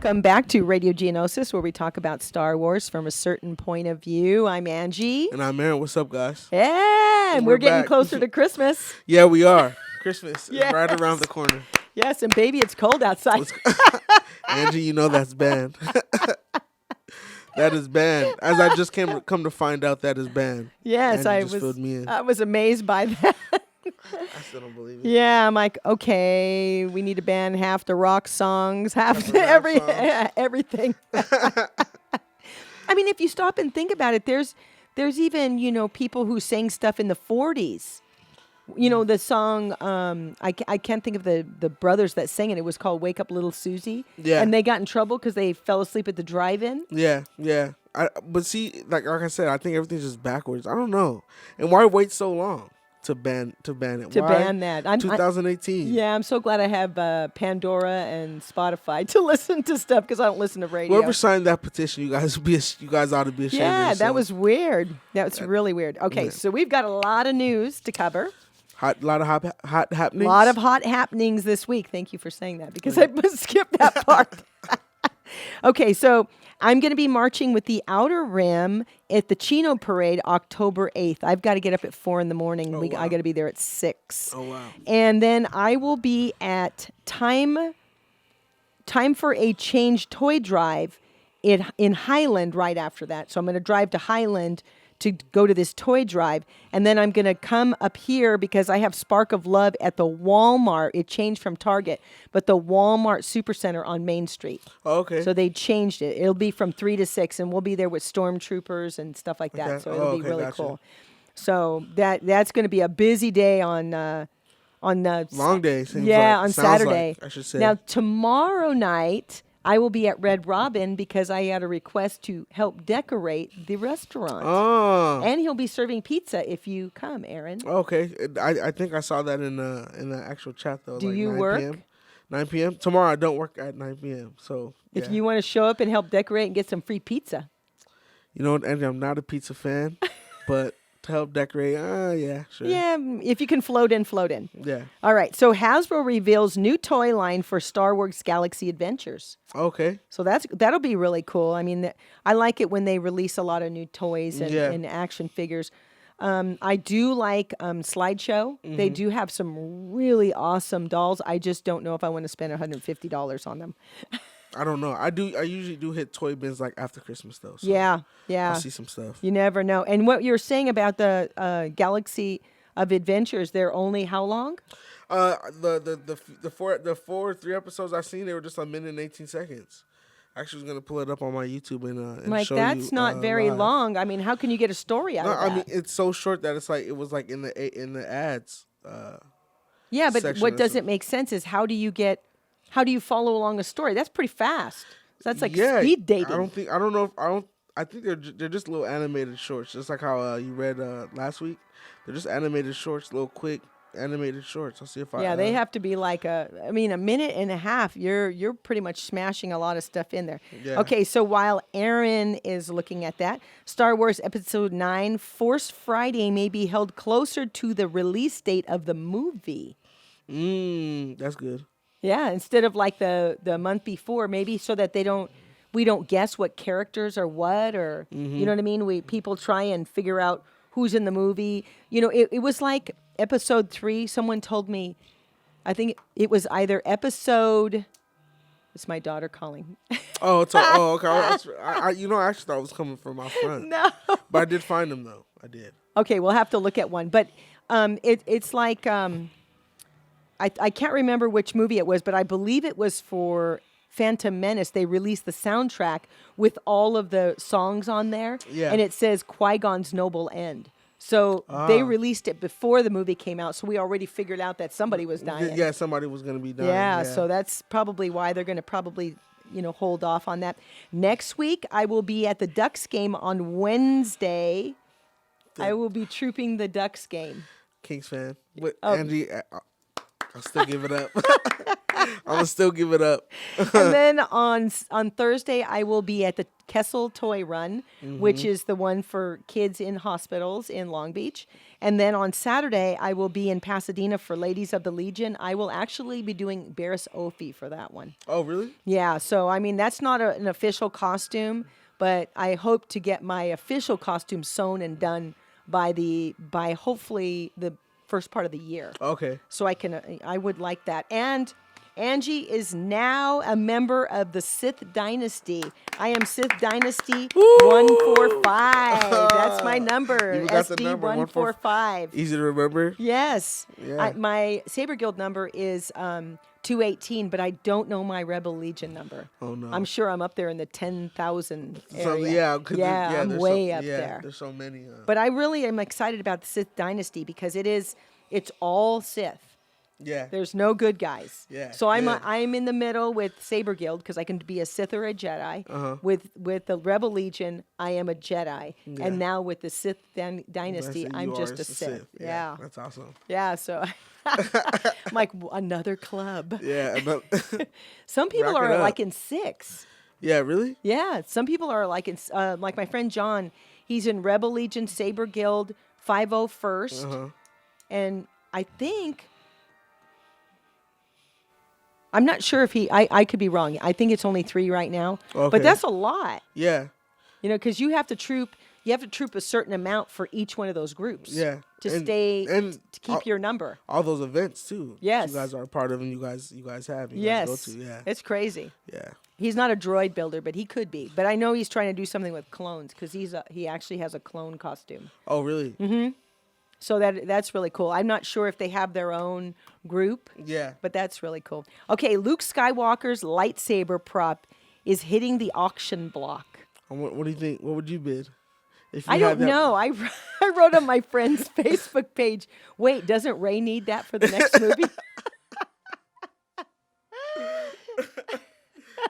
Welcome back to Radio Geonosis, where we talk about Star Wars from a certain point of view. I'm Angie. And I'm Aaron. What's up, guys? Yeah, and we're getting back. closer to Christmas. Yeah, we are. Christmas is Yes. right around the corner. Yes, and baby, it's cold outside. Angie, you know that's banned. That is banned. As I just come to find out, that is banned. Yes, Angie just filled me in. I was amazed by that. I still don't believe it. Yeah, I'm like, okay, we need to ban half the rock songs, half the rap songs. everything. I mean, if you stop and think about it, there's even, people who sang stuff in the 40s. The song, I can't think of the brothers that sang it. It was called Wake Up Little Susie. Yeah. And they got in trouble because they fell asleep at the drive-in. Yeah. But see, like I said, I think everything's just backwards. I don't know. And why wait so long to ban it? To Why? ban that. 2018. I'm so glad I have Pandora and Spotify to listen to stuff because I don't listen to radio. Whoever signed that petition, you guys ought to be ashamed of yourself. Yeah, that was weird. That's really weird. Okay, so we've got a lot of news to cover. A lot of hot happenings. A lot of hot happenings this week. Thank you for saying that because I skipped that part. Okay, so I'm going to be marching with the Outer Rim at the Chino Parade October 8th. I've got to get up at 4 in the morning. Oh, wow. I got to be there at 6. Oh, wow. And then I will be at Time for a Change toy drive in Highland right after that. So I'm going to drive to Highland to go to this toy drive, and then I'm going to come up here because I have Spark of Love at the Walmart. It changed from Target, but the Walmart Supercenter on Main Street. Oh, okay. So they changed it. It'll be from 3 to 6, and we'll be there with stormtroopers and stuff like that. Okay. So it'll be really gotcha. cool. So that's going to be a busy day on the long day. Seems on Saturday. Like, I should say. Now tomorrow night I will be at Red Robin because I had a request to help decorate the restaurant. Oh. And he'll be serving pizza if you come, Aaron. Okay. I think I saw that in the actual chat though. Do like you 9 work? PM. 9 p.m. Tomorrow I don't work at 9 p.m. So If you want to show up and help decorate and get some free pizza. You know what, Andy, I'm not a pizza fan, but to help decorate, yeah, sure. Yeah, if you can float in, float in. Yeah. All right. So Hasbro reveals new toy line for Star Wars Galaxy Adventures. Okay. So that'll be really cool. I mean, I like it when they release a lot of new toys and action figures. I do like Slideshow. Mm-hmm. They do have some really awesome dolls. I just don't know if I want to spend $150 on them. I don't know. I usually do hit toy bins like after Christmas though. So yeah. I'll see some stuff. You never know. And what you're saying about the Galaxy of Adventures, they're only how long? The 3 episodes I've seen, they were just a minute and 18 seconds. I actually was gonna pull it up on my YouTube and show you. That's not very live. long. I mean, how can you get a story out of that? I mean, it's so short that it was like in the ads. Yeah, but what doesn't make sense is how do you follow along a story? That's pretty fast. That's like speed dating. I think they're just little animated shorts, just like how you read last week. They're just animated shorts, little quick animated shorts. I'll see if they have to be like a minute and a half. You're pretty much smashing a lot of stuff in there. Yeah. Okay, so while Aaron is looking at that, Star Wars Episode 9 Force Friday may be held closer to the release date of the movie. That's good. Yeah, instead of like the month before, maybe so that we don't guess what characters are what, or you know what I mean? People try and figure out who's in the movie. It was like Episode 3. Someone told me, I think it was either episode. It's my daughter calling. Oh, okay. I actually thought it was coming from my front. No, but I did find them though. I did. Okay, we'll have to look at one, but it's like. I can't remember which movie it was, but I believe it was for Phantom Menace. They released the soundtrack with all of the songs on there, and it says Qui-Gon's Noble End. So they released it before the movie came out, so we already figured out that somebody was dying. Yeah, somebody was going to be dying. Yeah, so that's probably why they're going to probably hold off on that. Next week, I will be at the Ducks game on Wednesday. I will be trooping the Ducks game. Kings fan. Andy... I'll still give it up. I'm gonna still give it up. And then on Thursday, I will be at the Kessel Toy Run, which is the one for kids in hospitals in Long Beach. And then on Saturday, I will be in Pasadena for Ladies of the Legion. I will actually be doing Barris Ophi for that one. Oh, really? Yeah, so I mean that's not an official costume, but I hope to get my official costume sewn and done by hopefully the first part of the year. Okay. So I would like that. And Angie is now a member of the Sith Dynasty. I am Sith Dynasty 145. That's my number. You got the SD number 145. Easy to remember. Yes. Yeah. My Saber Guild number is 218, but I don't know my Rebel Legion number. Oh no. I'm sure I'm up there in the 10,000 area. So yeah, I'm way up yeah, there. There's so many. But I really am excited about the Sith Dynasty because it's all Sith. Yeah. There's no good guys. Yeah, So I'm yeah. I'm in the middle with Saber Guild because I can be a Sith or a Jedi. With the Rebel Legion, I am a Jedi, Yeah. and now with the Sith Dynasty, You I'm are just a the Sith. Yeah. Yeah. That's awesome. Yeah. So I'm like another club. Yeah. Some people Rack it are up. like in 6. Yeah. Really? Yeah. Some people are like in like my friend John. He's in Rebel Legion, Saber Guild, 501st, and I think. I'm not sure if I could be wrong. I think it's only 3 right now. Okay. But that's a lot, Yeah. because you have to troop a certain amount for each one of those groups. Yeah. To keep your number. All those events too. Yes. You guys are a part of, and you guys have. You Yes. guys go to. Yeah. It's crazy. Yeah. He's not a droid builder, but he could be. But I know he's trying to do something with clones because he actually has a clone costume. Oh, really? So that's really cool. I'm not sure if they have their own group. Yeah. But that's really cool. Okay, Luke Skywalker's lightsaber prop is hitting the auction block. What do you think? What would you bid? If you I had don't that- know. I wrote on my friend's Facebook page, wait, doesn't Ray need that for the next movie?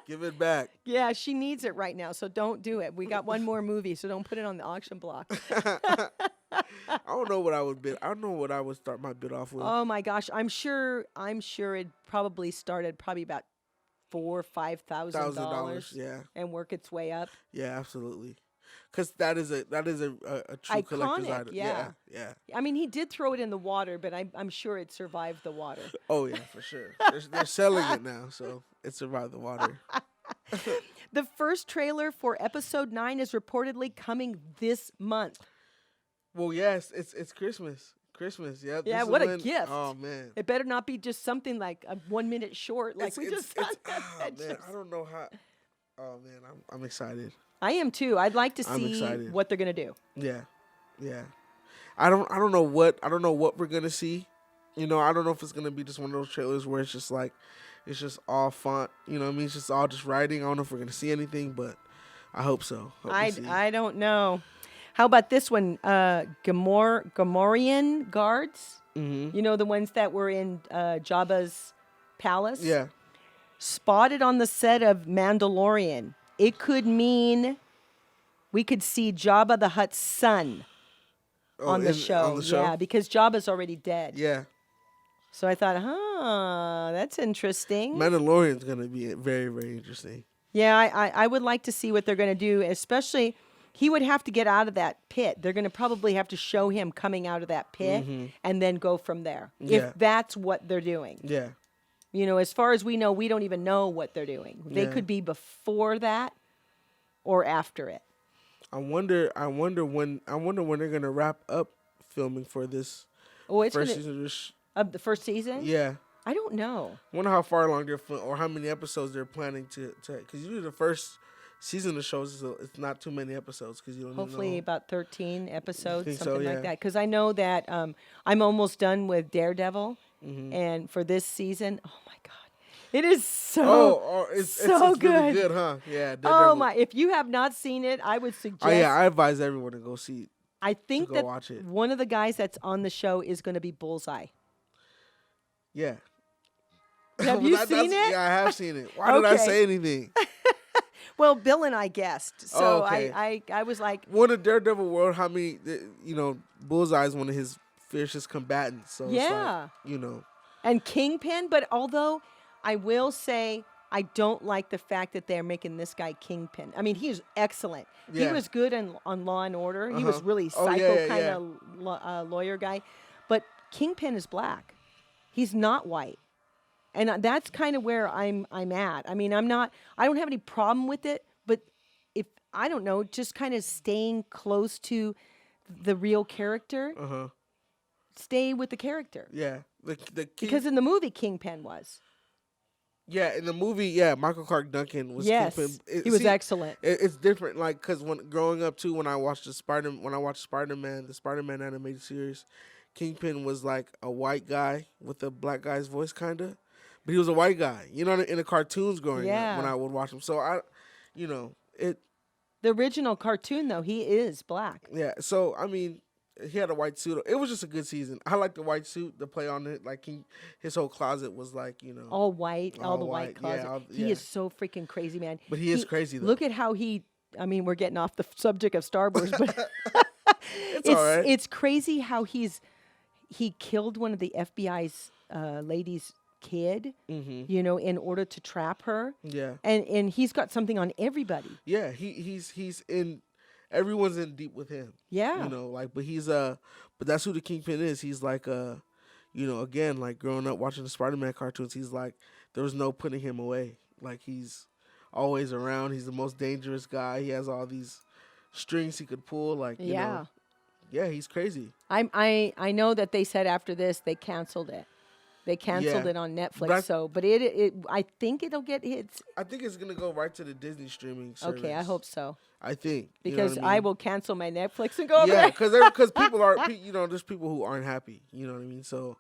Give it back. Yeah, she needs it right now, so don't do it. We got one more movie, so don't put it on the auction block. I don't know what I would bid. I don't know what I would start my bid off with. Oh my gosh, I'm sure it probably started about $4,000 or $5,000. Yeah. And work its way up. Yeah, absolutely. Because that is a true collector's Iconic, item. yeah. Yeah. I mean, he did throw it in the water, but I'm sure it survived the water. Oh yeah, for sure. They're selling it now, so it survived the water. The first trailer for episode 9 is reportedly coming this month. Well, yes, it's Christmas. Christmas, yep. Yeah, this is what a when- gift. Oh man. It better not be just something like a 1 minute short, like we just got. Man, I don't know how. Oh man, I'm excited. I am too. I'd like to I'm see excited. what they're gonna do. Yeah, yeah. I don't know what we're gonna see. I don't know if it's gonna be just one of those trailers where it's just like, it's just all font. You know what I mean? It's just all just writing. I don't know if we're gonna see anything, but I hope so. I don't know. How about this one? Gamorrean guards. Mm-hmm. You know, the ones that were in Jabba's palace. Yeah. Spotted on the set of Mandalorian. It could mean we could see Jabba the Hutt's son on the show. Yeah, because Jabba's already dead. Yeah. So I thought, that's interesting. Mandalorian's gonna be very, very interesting. Yeah, I would like to see what they're going to do, especially he would have to get out of that pit. They're going to probably have to show him coming out of that pit and then go from there. Yeah. If that's what they're doing. Yeah. As far as we know, we don't even know what they're doing. They Yeah. could be before that or after it. I wonder when they're gonna wrap up filming for this Oh, it's first gonna, season. Of this of the first season? yeah. I don't know. Wonder how far along they're or how many episodes they're planning to because usually the first season of shows it's not too many episodes because you don't Hopefully even know. about 13 episodes, think so, something yeah. like that. Because I know that I'm almost done with Daredevil, Mm-hmm. and for this season, oh my god, it is so it's so it's really good. good, huh? Yeah. Oh Daredevil. my! If you have not seen it, I would suggest. Oh yeah, I advise everyone to go see. I think go that watch it. one of the guys that's on the show is going to be Bullseye. Yeah. Have you seen it? Yeah, I have seen it. Why did I Okay. say anything? Well, Bill and I guessed, so Oh, okay. I was like, One of Daredevil world, how many? Bullseye is one of his fiercest combatants. So Yeah. it's like, And Kingpin, but although I will say I don't like the fact that they're making this guy Kingpin. I mean, he is excellent. He Yeah. was good on Law and Order. He was Uh-huh. really Oh, psycho yeah, kind yeah. of lawyer guy. But Kingpin is black. He's not white. And that's kind of where I'm at. I mean, I don't have any problem with it, but if I don't know, just kind of staying close to the real character, Uh-huh. stay with the character. Yeah. The king. Because in the movie Kingpin was. Yeah, in the movie, yeah, Michael Clark Duncan was Yes, Kingpin. he was excellent. It's different, like, because when growing up too, when I watched Spider-Man, the Spider-Man animated series, Kingpin was like a white guy with a black guy's voice, kinda, but he was a white guy. You know, in the cartoons growing up when Yeah. I would watch him. So you know, it. The original cartoon, though, he is black. Yeah. So I mean, he had a white suit. It was just a good season. I like the white suit, the play on it. Like his whole closet was like, you know, All white, all the white white, yeah, closet. yeah. He is so freaking crazy, man. But he is crazy, though. Look at how I mean, we're getting off the subject of Star Wars, but it's all right. it's crazy how he killed one of the FBI's ladies' kid, you know, in order to trap her. Yeah. And he's got something on everybody. Yeah, he's in. Everyone's in deep with him. Yeah. You know, like, but but that's who the Kingpin is. He's like you know, again, like growing up watching the Spider-Man cartoons, he's like there was no putting him away. Like he's always around. He's the most dangerous guy. He has all these strings he could pull. Like you know, yeah, he's crazy. I know that they said after this they canceled it. They canceled it on Netflix. But I think it'll get hits. I think it's gonna go right to the Disney streaming service. Okay, I hope so. I think Because you know what I mean? will cancel my Netflix and go over Yeah, there. because people are, you know, there's people who aren't happy. You know what I mean? So,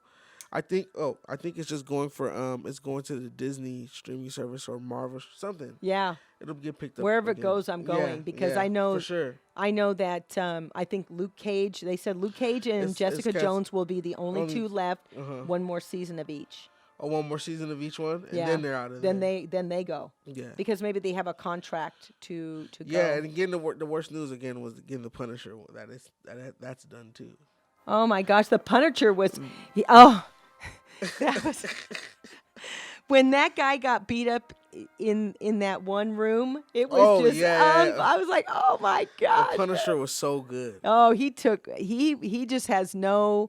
I think it's just going for it's going to the Disney streaming service or Marvel something. Yeah. It'll get picked up Wherever again. it goes, I'm going Yeah, because yeah, I know for sure. I know that I think Luke Cage. They said Luke Cage and It's Jessica cast- Jones will be the only two left. Uh-huh. One more season of each. Oh, one more season of each one, and Yeah. then they're out of there. Then they go. Yeah. Because maybe they have a contract to go. Yeah, and again, the worst news again was again the Punisher. That's done too. Oh my gosh, the Punisher was. That was when that guy got beat up in that one room. It was just. yeah. I was like, oh my god. The Punisher was so good. Oh, he just has no.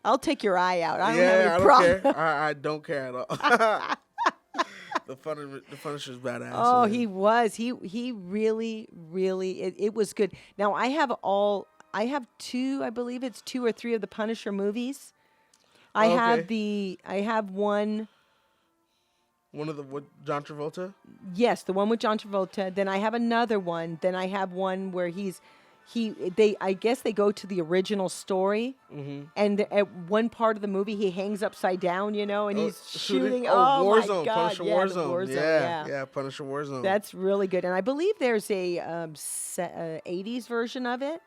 I'll take your eye out. I don't have Yeah, any I problem. don't care. I don't care at all. The Punisher's badass. Oh, man. he was. He really, really. It was good. Now I have two. I believe it's 2 or 3 of the Punisher movies. I have one. One of John Travolta. Yes, the one with John Travolta. Then I have another one. Then I have one where I guess they go to the original story, and at one part of the movie he hangs upside down, you know, and he's shooting. Oh my Warzone, God! Punisher Yeah, the Warzone. Yeah, Punisher Warzone. That's really good, and I believe there's a 80s version of it.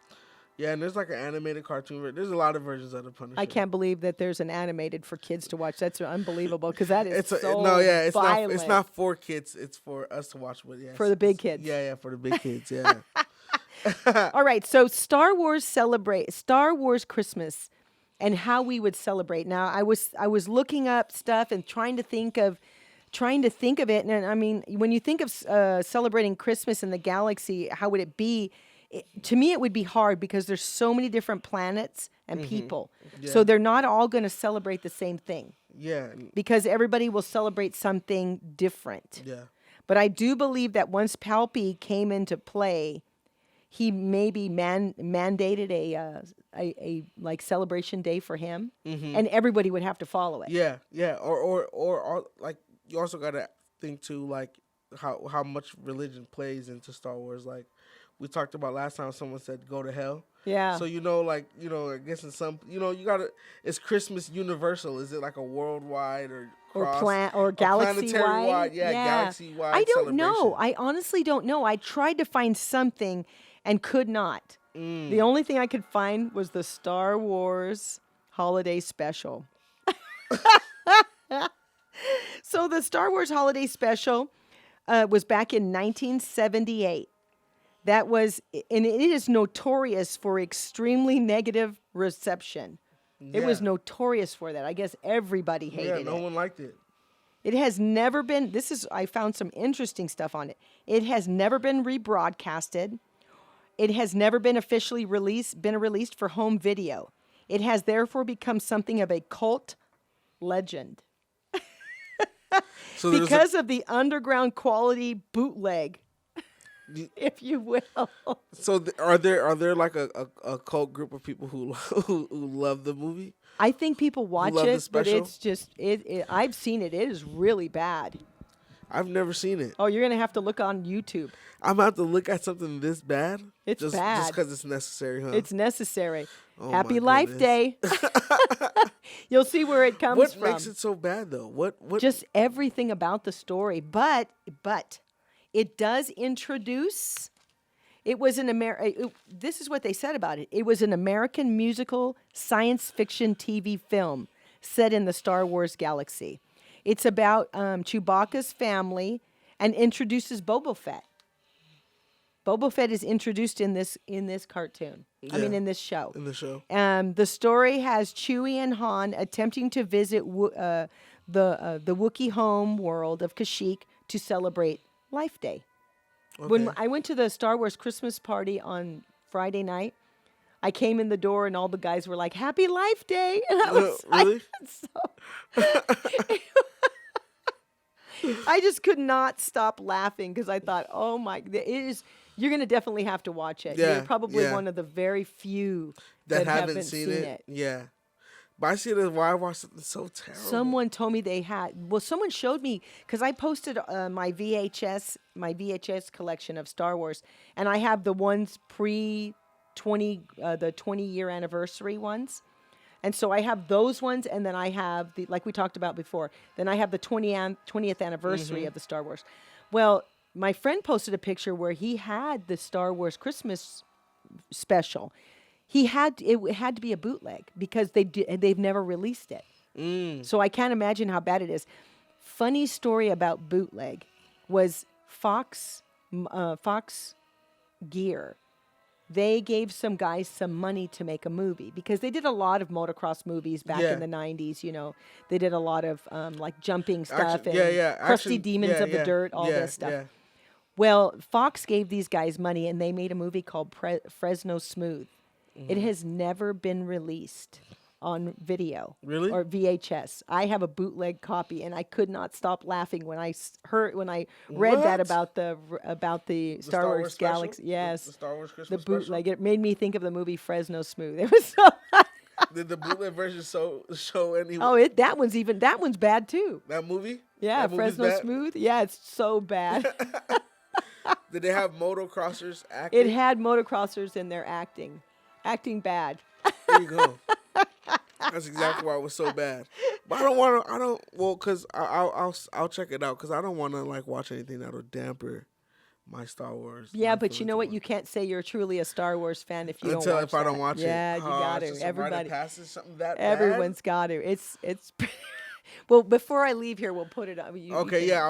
Yeah, and there's like an animated cartoon. There's a lot of versions of the Punisher. I can't believe that there's an animated for kids to watch. That's unbelievable because that is It's violent. not. It's not for kids. It's for us to watch. But yeah, For the big kids. Yeah, for the big kids. Yeah. All right, so Star Wars Christmas and how we would celebrate. Now, I was looking up stuff and trying to think of it. And I mean, when you think of celebrating Christmas in the galaxy, how would it be? To me, it would be hard because there's so many different planets and people. Yeah. So they're not all going to celebrate the same thing. Yeah. Because everybody will celebrate something different. Yeah. But I do believe that once Palpy came into play, he maybe mandated a like celebration day for him, and everybody would have to follow it. Yeah. Yeah. Or like you also got to think too, like how much religion plays into Star Wars. Like we talked about last time, someone said go to hell. Yeah. So I guess in some, you gotta. Is Christmas universal? Is it like a worldwide or galaxy wide? Yeah, galaxy wide. I don't know. I honestly don't know. I tried to find something and could not. The only thing I could find was the Star Wars Holiday Special. So the Star Wars Holiday Special was back in 1978. And it is notorious for extremely negative reception. It was Yeah. notorious for that. I guess everybody Yeah, hated no it. one liked it. It has never been, I found some interesting stuff on it. It has never been rebroadcasted. It has never been officially released for home video. It has therefore become something of a cult legend So there's because of the underground quality bootleg, y- if you will. are there like a cult group of people who who love the movie, I think people who watch love the it, but special? it's just I've seen it. It is really bad. I've never seen it. Oh, you're gonna have to look on YouTube. I'm about to look at something this bad. It's just bad. because it's necessary, huh? It's necessary. Oh Happy my Life goodness. Day. You'll see where it comes What from. makes it so bad though? What? Just everything about the story, but it does introduce. It was this is what they said about it. It was an American musical science fiction TV film set in the Star Wars galaxy. It's about Chewbacca's family and introduces Boba Fett. Boba Fett is introduced in this cartoon. I mean, Yeah. in this show. In the show. The story has Chewie and Han attempting to visit the Wookiee home world of Kashyyyk to celebrate Life Day. When Okay. I went to the Star Wars Christmas party on Friday night, I came in the door and all the guys were like, "Happy Life Day!" And I was Really? I just could not stop laughing because I thought, "Oh my, it is." You're gonna definitely have to watch it. Yeah, You're probably yeah. one of the very few That haven't haven't seen it. Yeah. But I see it as why I watched something so terrible. Someone told me they had. Well, someone showed me because I posted my VHS collection of Star Wars, and I have the ones pre 20 the 20-year anniversary ones, and so I have those ones, and then I have the like we talked about before. Then I have the 20th anniversary of the Star Wars. Well, my friend posted a picture where he had the Star Wars Christmas special. It had to be a bootleg because they've never released it. So I can't imagine how bad it is. Funny story about bootleg was Fox Gear. They gave some guys some money to make a movie because they did a lot of motocross movies back Yeah. in the 90s. You know, they did a lot of like jumping stuff Action- and yeah, yeah, crusty action- demons yeah, of the yeah, dirt, all yeah, this stuff. yeah. Well, Fox gave these guys money and they made a movie called Fresno Smooth. It has never been released on video Really? or VHS. I have a bootleg copy and I could not stop laughing when I read that What? about the Star Wars special? Galaxy. Yes. The Star Wars The Christmas bootleg. It made me think of the movie Fresno Smooth. It was so special? Did the bootleg version show any that one's bad too. that movie? Yeah, That movie's Fresno bad? Smooth. Yeah, it's so bad. Did they have motocrossers acting? It had motocrossers in there acting bad. There you go. That's exactly why it was so bad. But I don't want to. Well, cause I'll check it out because I don't want to like watch anything that'll damper my Star Wars. Yeah, my but you feelings know what? about You can't say you're truly a Star Wars fan if you until don't watch if I don't that. watch it. Yeah, you got it's to. just a rite of Everybody, passage, something that bad? everyone's got to. It's. Well, before I leave here, we'll put it on. Okay, yeah,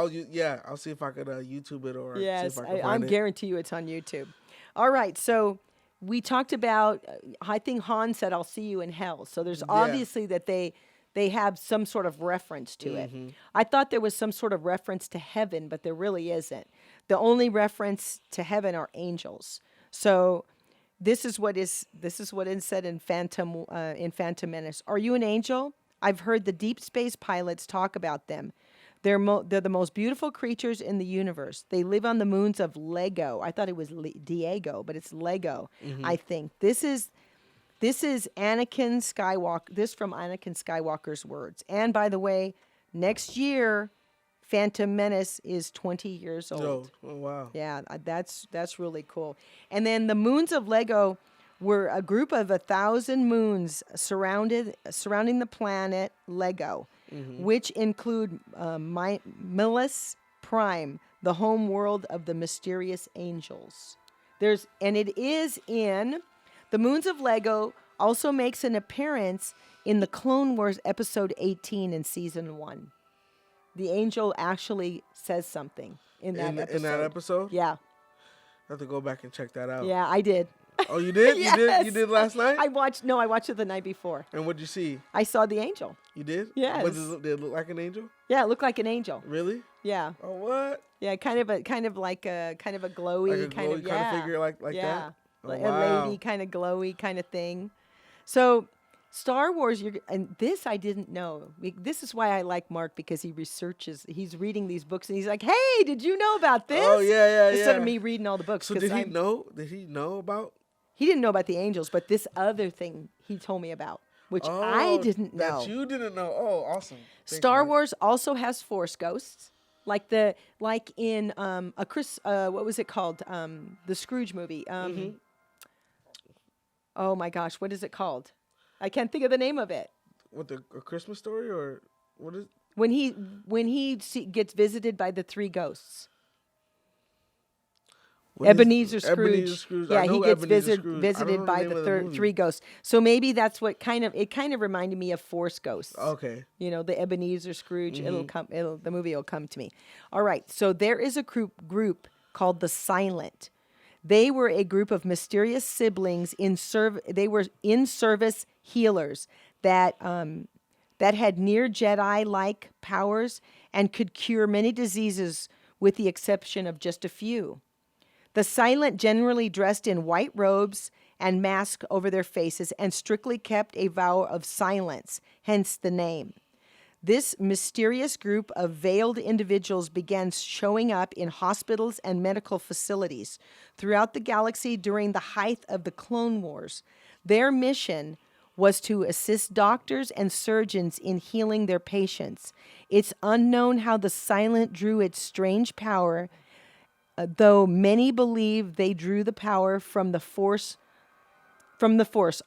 I'll see if I could YouTube it or Yes, see if I can I'm find it. guarantee you it's on YouTube. All right, so we talked about. I think Han said, "I'll see you in hell." So there's obviously that they have some sort of reference to it. I thought there was some sort of reference to heaven, but there really isn't. The only reference to heaven are angels. So this is what is said in Phantom Menace. Are you an angel? I've heard the deep space pilots talk about them. They're the most beautiful creatures in the universe. They live on the moons of Lego. I thought it was Diego, but it's Lego. I think this is Anakin Skywalker. This from Anakin Skywalker's words. And by the way, next year, Phantom Menace is 20 years old. Oh wow. Yeah, that's really cool. And then the moons of Lego were a group of 1,000 moons surrounding the planet Lego, which include Milas Prime, the home world of the mysterious angels. It is in the moons of Lego. Also makes an appearance in the Clone Wars episode 18 in season 1. The angel actually says something in that episode. In that episode? Yeah. I have to go back and check that out. Yeah, I did. Oh, you did? You did? You Yes. did last night? I watched it the night before. And what'd you see? I saw the angel. You did? Yes. But did it look like an angel? Yeah, it looked like an angel. Really? Yeah. Oh, what? Yeah, kind of a glowy Like a glowy kind of figure like yeah. that? Oh, A wow. lady kind of glowy kind of thing. So Star Wars, and this I didn't know. This is why I like Mark, because he researches. He's reading these books and he's like, "Hey, did you know about this?" Oh, yeah. Instead of me reading all the books. So 'cause did he know? Did he know about? He didn't know about the angels, but this other thing he told me about, which I didn't know. That you didn't know. Oh, awesome. Thanks, Star Mark. Wars also has Force ghosts, like in what was it called? The Scrooge movie. Oh my gosh, what is it called? I can't think of the name of it. What, a Christmas Story, or what is? When he gets visited by the three ghosts. Ebenezer Scrooge. Yeah, he gets visited by the three ghosts. So maybe that's what kind of reminded me of Force Ghosts. Okay. You know, the Ebenezer Scrooge. The movie will come to me. All right. So there is a group called the Silent. They were a group of mysterious siblings they were in-service healers that had near Jedi-like powers and could cure many diseases, with the exception of just a few. The Silent generally dressed in white robes and masks over their faces and strictly kept a vow of silence, hence the name. This mysterious group of veiled individuals began showing up in hospitals and medical facilities throughout the galaxy during the height of the Clone Wars. Their mission was to assist doctors and surgeons in healing their patients. It's unknown how the Silent drew its strange power, though many believe they drew the power from the Force,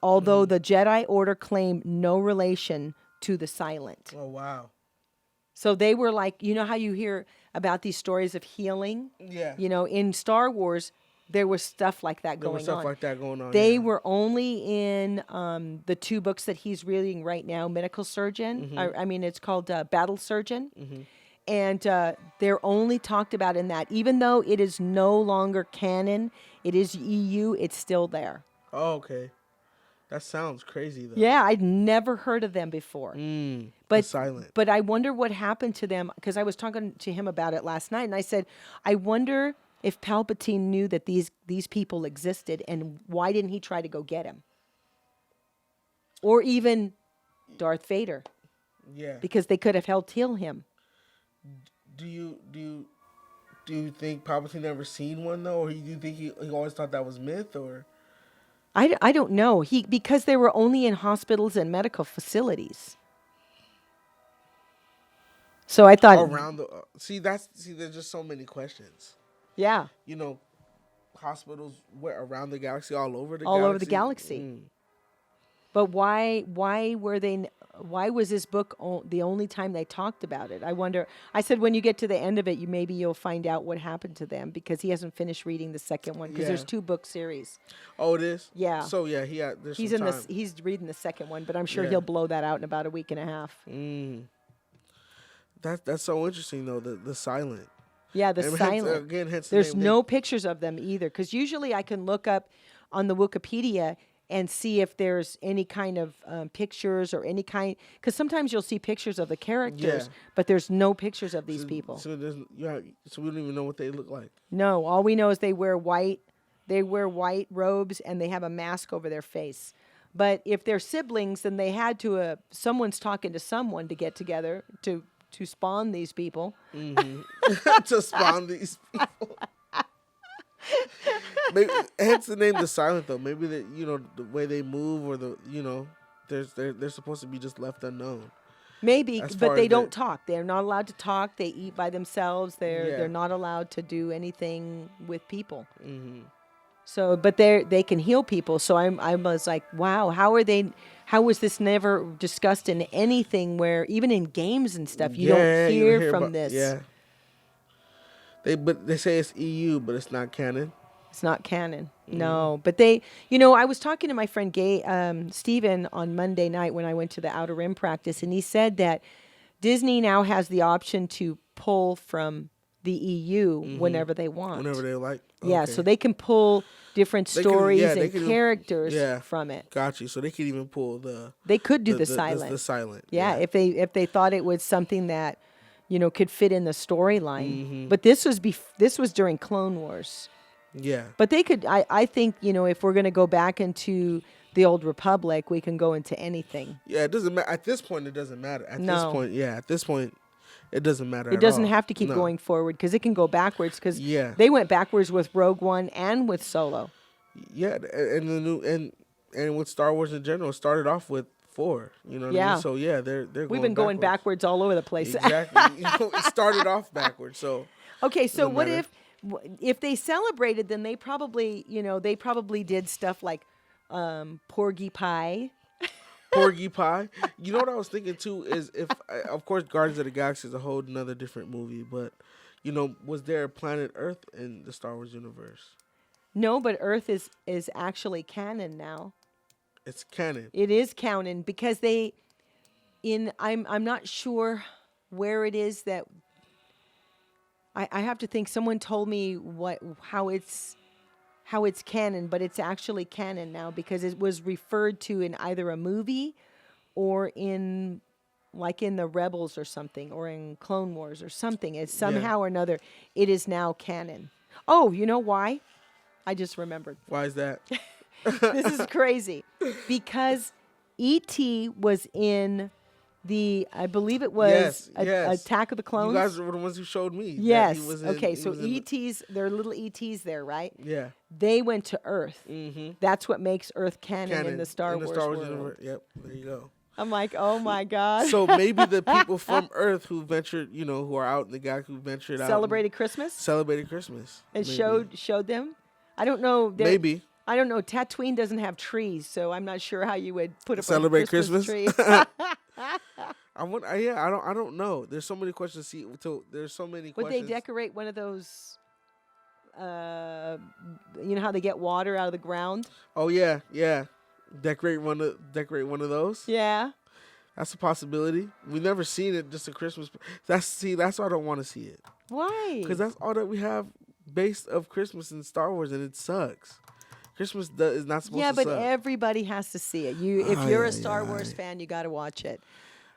although the Jedi Order claimed no relation to the Silent. Oh, wow. So they were like, you know how you hear about these stories of healing? Yeah. You know, in Star Wars, there was stuff like that going on. They yeah. were only in the two books that he's reading right now, Medical Surgeon. It's called Battle Surgeon. And they're only talked about in that. Even though it is no longer canon, it is EU, it's still there. Oh, okay. That sounds crazy, though. Yeah, I'd never heard of them before. But Silent. But I wonder what happened to them, because I was talking to him about it last night, and I said, I wonder if Palpatine knew that these people existed, and why didn't he try to go get him? Or even Darth Vader. Yeah. Because they could have helped heal him. Do you think Palpatine ever seen one, though, or do you think he always thought that was myth, or? I don't know. Because they were only in hospitals and medical facilities. So I thought Around the there's just so many questions. Yeah. You know, hospitals around the galaxy, all over the galaxy. But why was this book the only time they talked about it? I wonder. I said, when you get to the end of it, maybe you'll find out what happened to them, because he hasn't finished reading the second one, because there's 2 book series. Oh, it is? Yeah. So yeah, there's he's some time. he's reading the second one, but I'm sure he'll blow that out in about a week and a half. That's so interesting, though, the Silent. Yeah, the Silent. Hence there's no pictures of them either, because usually I can look up on the Wikipedia and see if there's any kind of pictures or any kind, because sometimes you'll see pictures of the characters, but there's no pictures of these people. So we don't even know what they look like. No, all we know is they wear white robes and they have a mask over their face. But if they're siblings, then they had to someone's talking to someone to get together to spawn these people. To spawn these people. Maybe, hence the name the Silent, though. Maybe the way they move, or they're supposed to be just left unknown. Maybe, but they don't talk. They're not allowed to talk. They eat by themselves. They're not allowed to do anything with people. So, but they can heal people. So I was like, wow, how was this never discussed in anything, where even in games and stuff you don't hear from this? Yeah. They say it's EU, but it's not canon. It's not canon. No, but I was talking to my friend Steven on Monday night when I went to the Outer Rim practice, and he said that Disney now has the option to pull from the EU Mm-hmm. whenever they want. Whenever they like. Yeah, so Okay. they can pull different They could, stories yeah, they and could, characters yeah, from it. got you. So they could even pull the They could do the the the the, silent. the silent. Yeah, Yeah. if they thought it was something that, could fit in the storyline. Mm-hmm. But this was during Clone Wars. Yeah. But they could I think, if we're going to go back into the old Republic, we can go into anything. Yeah. It doesn't matter at this point. It doesn't matter at this No. point. Yeah. At this point, it doesn't matter It at doesn't all. have to keep No. going forward because it can go backwards because Yeah. they went backwards with Rogue One and with Solo. Yeah. And the new and with Star Wars in general, it started off with 4. You know what I Yeah. mean? So yeah, they're We've been going backwards all over the place. Exactly. It started off backwards. So Okay, so doesn't what matter. if they celebrated? Then they probably did stuff like Porgy Pie. Porgy Pie. You know what I was thinking too is if, of course, Guardians of the Galaxy is a whole another different movie, but was there a planet Earth in the Star Wars universe? No, but Earth is actually canon now. It's canon. It is canon because I'm not sure where it is that I have to think. Someone told me how it's canon, but it's actually canon now because it was referred to in either a movie or in the Rebels or something, or in Clone Wars or something. It's somehow or another it is now canon. Oh, you know why? I just remembered. Why is that? This is crazy because E.T. was in I believe it was Yes. Attack of the Clones. You guys were the ones who showed me. that Yes. he was Okay. he So was in the- ETs, there are little ETs there, right? Yeah. They went to Earth. Mm-hmm. That's what makes Earth canon, Canon in the Star Wars world. universe. Yep. There you go. I'm like, oh my god. So maybe the people from Earth who ventured, who are out in the galaxy, who ventured out, Celebrated Christmas celebrated Christmas, and maybe. showed them. I don't know. Maybe. I don't know. Tatooine doesn't have trees, so I'm not sure how you would put up Celebrate a Christmas tree. I don't know. There's so many questions. There's so many Would questions. they decorate one of those? You know how they get water out of the ground? Oh yeah. Decorate one of those. Yeah. That's a possibility. We've never seen it. Just a Christmas. That's why I don't want to see it. Why? Because that's all that we have based of Christmas in Star Wars, and it sucks. Christmas is not supposed Yeah, to but suck. everybody has to see it. If Aye, you're a aye, Star aye. Wars fan, you got to watch it.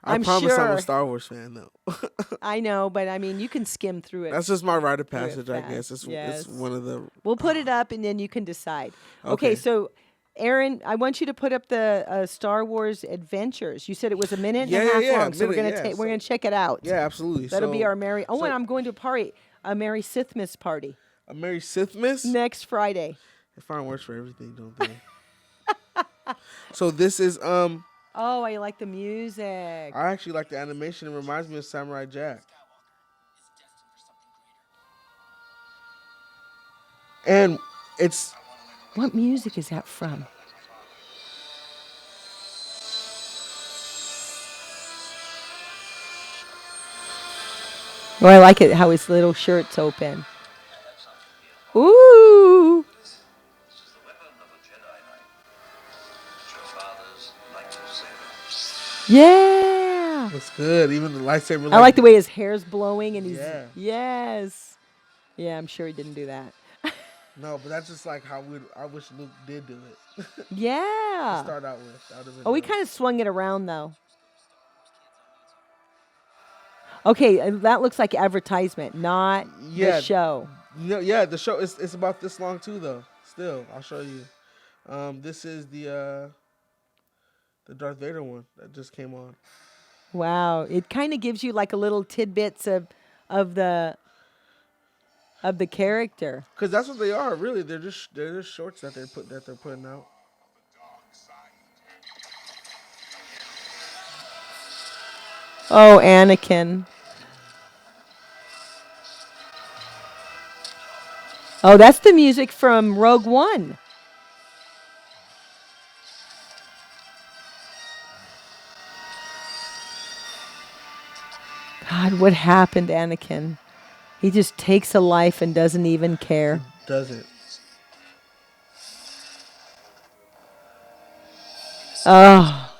I I'm promise I'm sure. a Star Wars fan, though. I know, but I mean, you can skim through it. That's just my rite of Do it passage, I fast. guess. It's Yes. one of the. We'll put it up, and then you can decide. Okay, Okay. so Aaron, I want you to put up the Star Wars Adventures. You said it was a minute and Yeah, a half yeah, yeah, long, so we're minute, gonna yeah. we're gonna check it out. Yeah, absolutely. That'll be So, our Merry. Oh, so- and I'm going to a Merry Sithmas party a Merry Sithmas. next Friday. They find words for everything, don't they? So this is Oh, I like the music. I actually like the animation. It reminds me of Samurai Jack. And it's What music is that from? Oh, I like it how his little shirt's open. Ooh. Yeah. looks good. Even the lightsaber. I like the way his hair's blowing and he's Yeah. yes. Yeah, I'm sure he didn't do that. No, but that's just like how I wish Luke did do it. To Yeah. start out with. That would've been Oh, he dope. kind of swung it around though. Okay, that looks like advertisement, not Yeah. the show. Yeah, the show it's about this long too though. Still, I'll show you. This is the Darth Vader one that just came on. Wow, it kind of gives you like a little tidbits of the character. Cause that's what they are, really. They're just shorts that they're putting out. Oh, Anakin. Oh, that's the music from Rogue One. God, what happened, Anakin? He just takes a life and doesn't even care. Does it? Oh.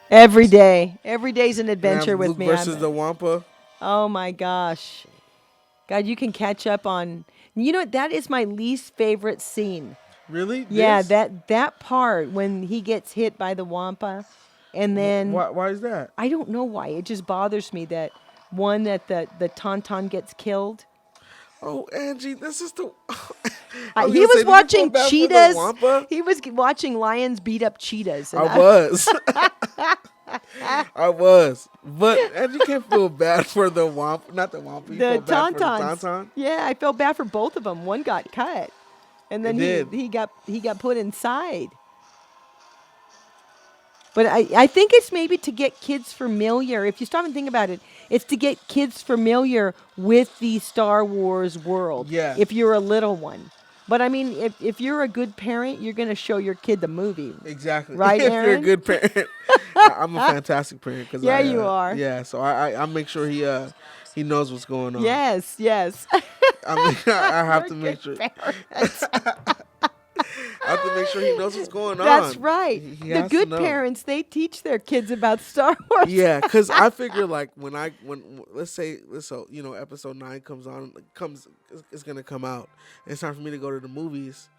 Every day. Every day's an adventure And with Luke me. versus the Wampa. Oh my gosh. God, you can catch up on. You know what? That is my least favorite scene. Really? Yeah, This? that part when he gets hit by the wampa, and then Why is that? I don't know why it just bothers me that one that the tauntaun gets killed. Oh, Angie, this is the. I was He gonna say, was did you feel watching bad for the cheetahs. Wampa? He was watching lions beat up cheetahs, I and was. I was. But and you can't feel bad for the Wampa. Not the Wampa. You the feel bad for the tauntauns. Tauntaun? Yeah, I felt bad for both of them. One got cut, and It then did. he got put inside. But I think it's maybe to get kids familiar. If you stop and think about it, it's to get kids familiar with the Star Wars world. Yeah. If you're a little one. But I mean, if you're a good parent, you're going to show your kid the movie. Exactly. Right, If you're a Aaron? good parent. I'm a fantastic parent. Cause Yeah, you are. Yeah, so I make sure he knows what's going on. Yes, yes. I mean, I have You're to a make good sure. parent. I have to make sure he knows what's going on. That's right. He The has to good know. parents, they teach their kids about Star Wars. Yeah, because I figure like when let's say episode 9 is gonna come out. And it's time for me to go to the movies.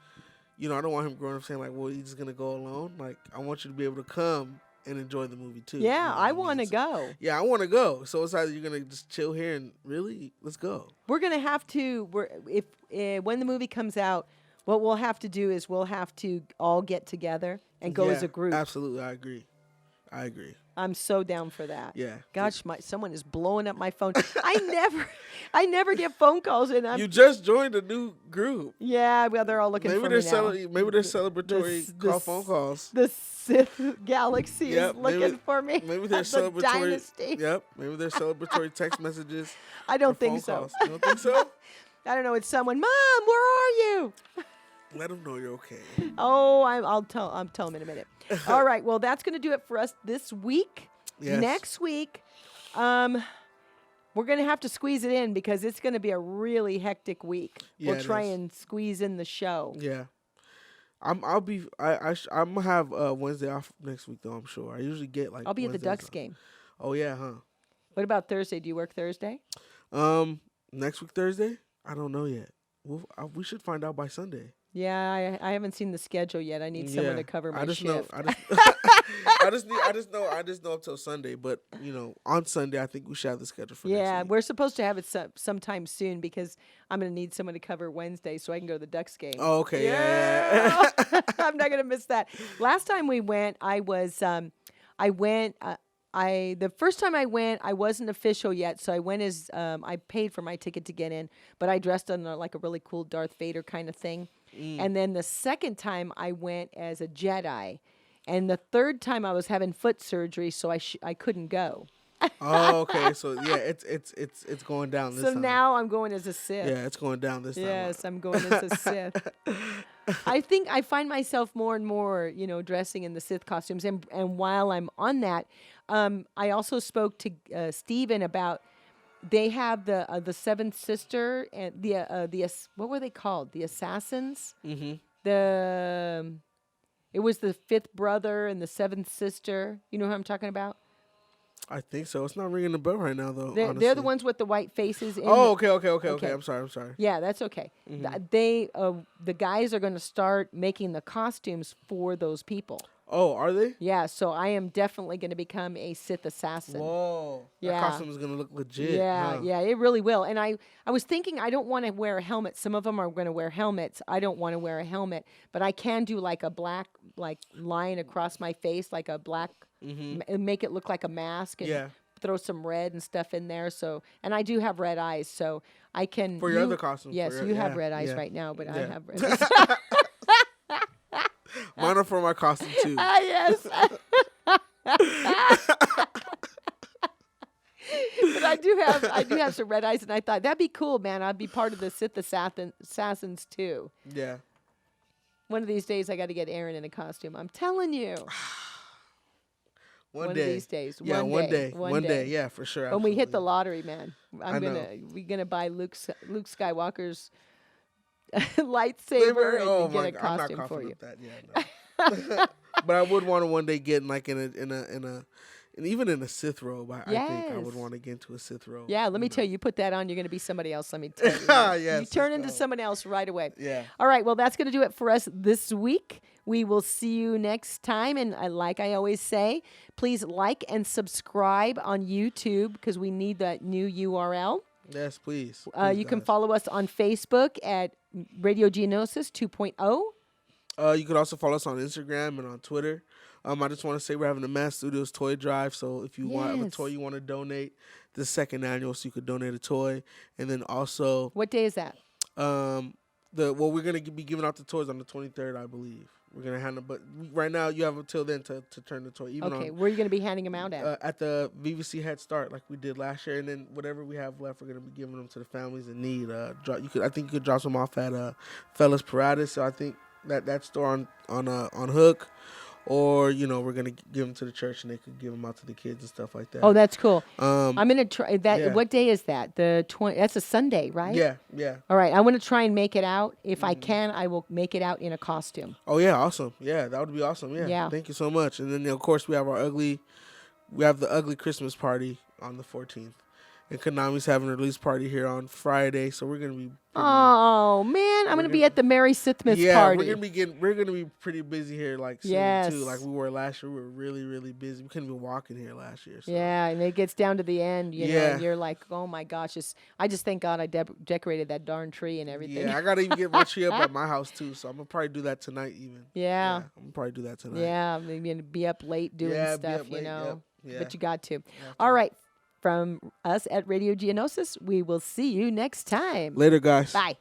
I don't want him growing up saying like, well, he's just gonna go alone. Like, I want you to be able to come and enjoy the movie too. Yeah, You know what I mean? want to So- go. Yeah, I want to go. So it's either you're gonna just chill here and really let's go. We're gonna have to. When the movie comes out, what we'll have to do is we'll have to all get together and go Yeah, as a group. Absolutely, I agree. I'm so down for that. Yeah. Gosh, someone is blowing up my phone. I never get phone calls, and I'm. You just joined a new group. Yeah, well, they're all looking Maybe for they're me now. maybe they're celebratory the phone calls. The Sith galaxy Yep, is looking for me. Maybe they're The celebratory. dynasty. Yep. Maybe they're celebratory text messages. I don't or think phone so. calls. You don't think so? I don't know. It's someone. Mom, where are you? Let them know you're okay. Oh, I'll tell him in a minute. All right. Well, that's going to do it for us this week. Yes. Next week, we're going to have to squeeze it in because it's going to be a really hectic week. Yeah, We'll it try is. and squeeze in the show. Yeah. I'm gonna have Wednesday off next week though. I'm sure. I usually get like. I'll be at the Wednesdays Ducks off. game. Oh yeah, huh? What about Thursday? Do you work Thursday? Next week Thursday. I don't know yet. We should find out by Sunday. Yeah, I haven't seen the schedule yet. I need someone to cover my I just shift. know. I just know up till Sunday. But on Sunday, I think we should have the schedule for Yeah, next week. we're supposed to have it sometime soon because I'm going to need someone to cover Wednesday so I can go to the Ducks game. Oh, okay. Yeah. I'm not going to miss that. Last time we went, the first time I went, I wasn't official yet, so I went as I paid for my ticket to get in, but I dressed in like a really cool Darth Vader kind of thing. And then the second time I went as a Jedi, and the third time I was having foot surgery, so I couldn't go. Oh, okay. So yeah, it's going down this So time. now I'm going as a Sith. Yeah, it's going down this time. Yes, I'm going as a Sith. I think I find myself more and more, dressing in the Sith costumes. And while I'm on that, I also spoke to Steven about they have the seventh sister and what were they called? The assassins. Mm-hmm. It was the fifth brother and the seventh sister. You know who I'm talking about? I think so. It's not ringing the bell right now, though. They're honestly. the ones with the white faces. Oh, okay. Okay. I'm sorry. Yeah, that's okay. Mhm. The guys are going to start making the costumes for those people. Oh, are they? Yeah, so I am definitely going to become a Sith assassin. Whoa. Yeah. That costume is gonna look legit. Yeah, huh? yeah, it really will. And I was thinking I don't want to wear a helmet. Some of them are going to wear helmets. I don't want to wear a helmet, but I can do like a black line across my face, like a black, and make it look like a mask. And Yeah. throw some red and stuff in there. So, and I do have red eyes, so I can. For your other costume. Yes, you have red eyes right now, but I Yeah. have red eyes. Mine are for my costume too. Ah, yes. But I do have some red eyes, and I thought that'd be cool, man. I'd be part of the Sith assassins too. Yeah. One of these days, I got to get Aaron in a costume. I'm telling you. One of day. these days. Yeah, one day. One day. Yeah, for sure. When we hit the absolutely. lottery, man, we're gonna buy Luke Skywalker's lightsaber Oh and my! get a I'm not costume for confident you. with that. Yeah, no. But I would want to one day get in And even in a Sith robe, I think I would Yes. want to get into a Sith robe. Yeah, let me tell you put that on, you're going to be somebody else, let me tell you. Yes, You turn let's into go. someone else right away. Yeah. All right, well, that's going to do it for us this week. We will see you next time. And like I always say, please like and subscribe on YouTube because we need that new URL. Yes, please. You can follow us on Facebook at Radio Geonosis 2.0. You could also follow us on Instagram and on Twitter. I just want to say we're having a Mass Studios toy drive. So if you want have a toy you want to donate, the second annual, so you could donate a toy. And then also, What day is that? we're gonna be giving out the toys on the 23rd, I believe. We're gonna hand them, but right now you have until then to turn the toy. Even Okay, where are you going to be handing them out at? at the VVC Head Start, like we did last year, and then whatever we have left, we're gonna be giving them to the families in need. I think you could drop them off at Fellas Paratus. So I think that store on Hook, or we're gonna give them to the church and they could give them out to the kids and stuff like that. Oh, that's cool. I'm gonna try that. Yeah. What day is that? The 20. That's a Sunday, right? Yeah. All right. I want to try and make it out. If I can, I will make it out in a costume. Oh yeah, awesome. Yeah, that would be awesome. Yeah. Thank you so much. And then of course we have the ugly Christmas party on the 14th. And Konami's having a release party here on Friday, so we're gonna be. Oh man, I'm gonna be at the Merry Sithmas party. We're gonna be pretty busy here, like soon Yes. too. Like we were last year, we were really, really busy. We couldn't even walk in here last year. So. Yeah, and it gets down to the end, you know, Yeah. and you're like, oh my gosh, I just thank God I decorated that darn tree and everything. Yeah, I gotta even get my tree up at my house too, so I'm gonna probably do that tonight even. Yeah. I'm gonna probably do that tonight. Yeah, maybe be up late doing Yeah, be stuff, up you late, know. yep, yeah. But you got to. All right. From us at Radio Geonosis, we will see you next time. Later, guys. Bye.